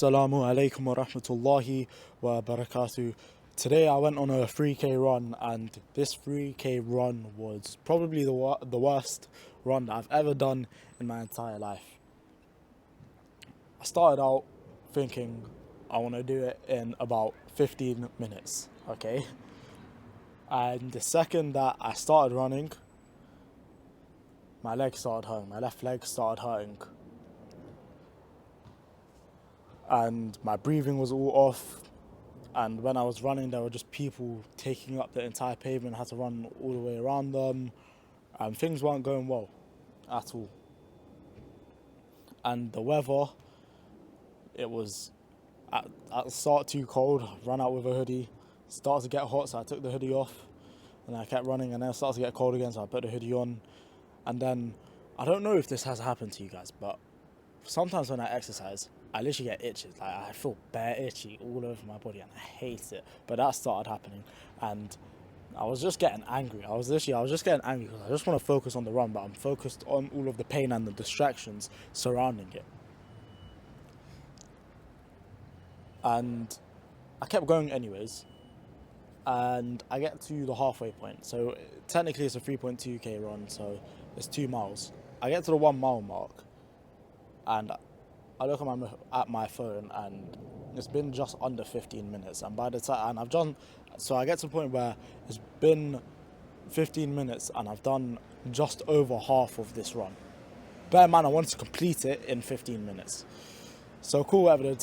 Assalamu alaikum wa rahmatullahi wa barakatuh. Today I went on a 3k run, and this 3k run was probably the worst run that I've ever done in my entire life. I started out thinking I want to do it in about 15 minutes, okay? And the second that I started running, my leg started hurting, my left leg started hurting. And my breathing was all off. And when I was running, there were just people taking up the entire pavement. I had to run all the way around them, and things weren't going well at all. And the weather, it was at the start too cold. I ran out with a hoodie. It started to get hot, so I took the hoodie off, and I kept running. And then it started to get cold again, so I put the hoodie on. And then I don't know if this has happened to you guys, but sometimes when I exercise, I literally get itches. Like, I feel bare itchy all over my body, and I hate it. But that started happening, and I was just getting angry. I was just getting angry because I just want to focus on the run, but I'm focused on all of the pain and the distractions surrounding it. And I kept going anyways, and I get to the halfway point. So technically it's a 3.2k run, so it's 2 miles. I get to the 1 mile mark, and I look at my phone, and it's been just under 15 minutes. And by the time, so I get to the point where it's been 15 minutes and I've done just over half of this run. Bear in mind, I wanted to complete it in 15 minutes. So cool, whatever. The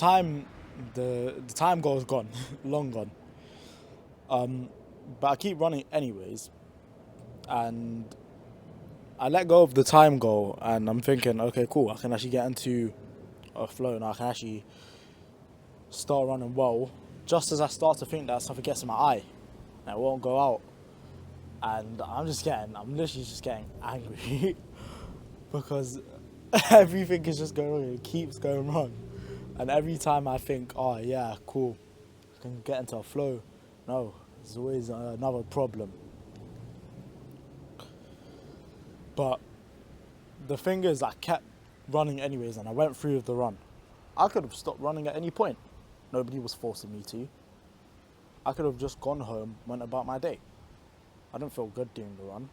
time goal is gone, long gone. But I keep running anyways, and I let go of the time goal, and I'm thinking, okay, cool, I can actually get into a flow and I can actually start running well. Just as I start to think that something gets in my eye and it won't go out, and I'm literally just getting angry because everything is just going wrong. It keeps going wrong, and every time I think, oh yeah, cool, I can get into a flow, no, there's always another problem. But the thing is, I kept running anyways, and I went through with the run. I could have stopped running at any point. Nobody was forcing me to. I could have just gone home, went about my day. I don't feel good doing the run.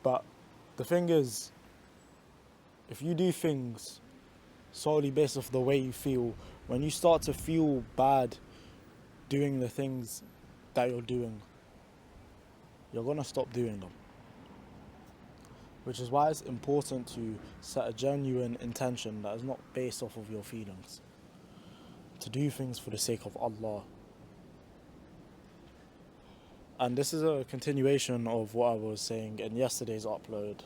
But the thing is, if you do things solely based off the way you feel, when you start to feel bad doing the things that you're doing, you're gonna stop doing them. Which is why it's important to set a genuine intention that is not based off of your feelings. To do things for the sake of Allah. And this is a continuation of what I was saying in yesterday's upload.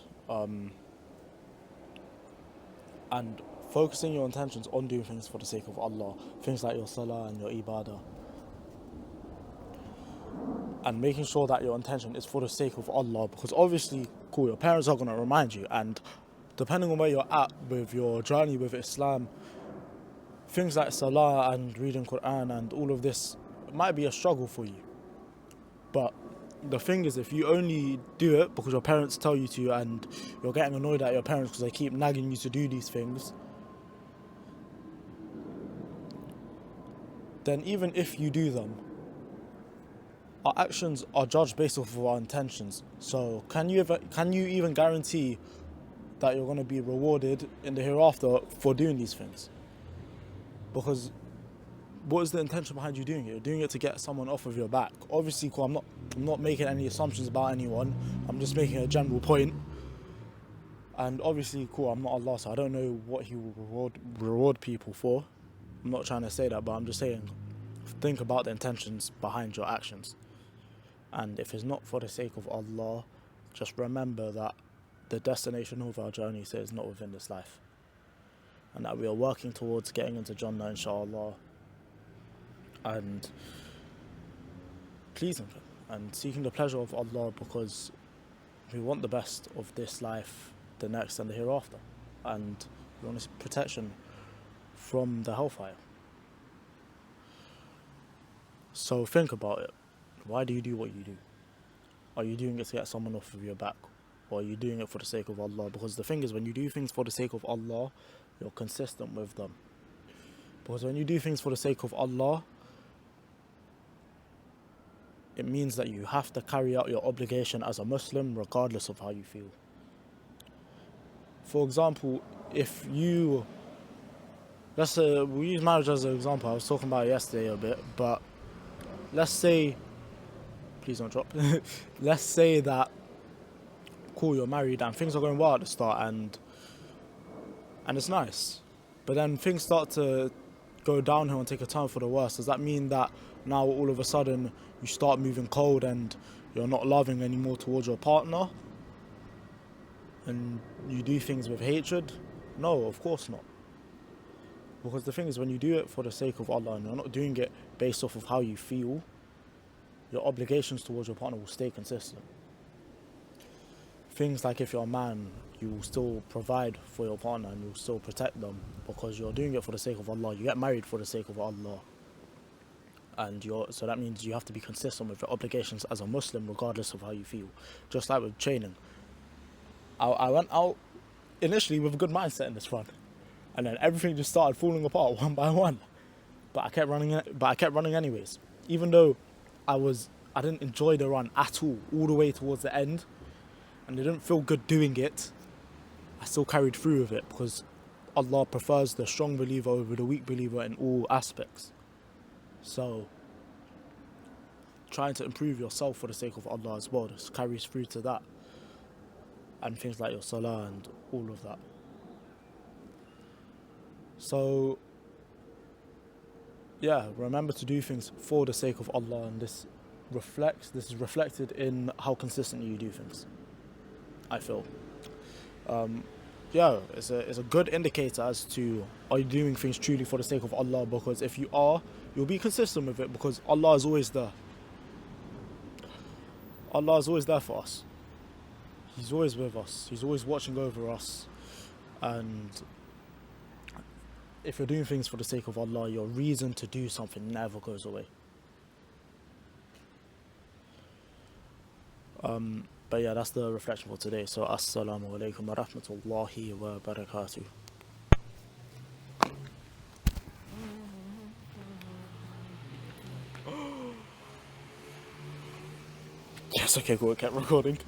And focusing your intentions on doing things for the sake of Allah. Things like your salah and your ibadah. And making sure that your intention is for the sake of Allah, because obviously, cool, your parents are going to remind you, and depending on where you're at with your journey with Islam, things like salah and reading Quran and all of this might be a struggle for you. But the thing is, if you only do it because your parents tell you to, and you're getting annoyed at your parents because they keep nagging you to do these things, then even if you do them, our actions are judged based off of our intentions. So can you even guarantee that you're going to be rewarded in the hereafter for doing these things? Because what is the intention behind you doing it? You're doing it to get someone off of your back. Obviously, cool, I'm not making any assumptions about anyone. I'm just making a general point. And obviously, cool, I'm not Allah, so I don't know what He will reward people for. I'm not trying to say that, but I'm just saying, think about the intentions behind your actions. And if it's not for the sake of Allah, just remember that the destination of our journey is not within this life. And that we are working towards getting into Jannah, inshallah. And pleasing Him and seeking the pleasure of Allah, because we want the best of this life, the next and the hereafter. And we want protection from the hellfire. So think about it. Why do you do what you do? Are you doing it to get someone off of your back? Or are you doing it for the sake of Allah? Because the thing is, when you do things for the sake of Allah, you're consistent with them. Because when you do things for the sake of Allah, it means that you have to carry out your obligation as a Muslim regardless of how you feel. For example, if you, let's say, we use marriage as an example. I was talking about it yesterday a bit, but let's say, please don't drop. Let's say that, cool, you're married and things are going well at the start and it's nice. But then things start to go downhill and take a turn for the worse. Does that mean that now all of a sudden you start moving cold and you're not loving anymore towards your partner? And you do things with hatred? No, of course not. Because the thing is, when you do it for the sake of Allah and you're not doing it based off of how you feel, your obligations towards your partner will stay consistent. Things like if you're a man, you will still provide for your partner and you'll still protect them because you're doing it for the sake of Allah. You get married for the sake of Allah. And so that means you have to be consistent with your obligations as a Muslim regardless of how you feel. Just like with training. I went out initially with a good mindset in this run. And then everything just started falling apart one by one. But I kept running anyways. Even though I didn't enjoy the run at all the way towards the end. And it didn't feel good doing it. I still carried through with it because Allah prefers the strong believer over the weak believer in all aspects. So, trying to improve yourself for the sake of Allah as well just carries through to that. And things like your salah and all of that. So, yeah, remember to do things for the sake of Allah, and this is reflected in how consistently you do things, I feel. Yeah, it's a good indicator as to, are you doing things truly for the sake of Allah? Because if you are, you'll be consistent with it because Allah is always there. Allah is always there for us. He's always with us. He's always watching over us. And if you're doing things for the sake of Allah, your reason to do something never goes away. But yeah, that's the reflection for today. So, assalamu alaikum wa rahmatullahi wa barakatuh. Yes, okay, cool, I kept recording.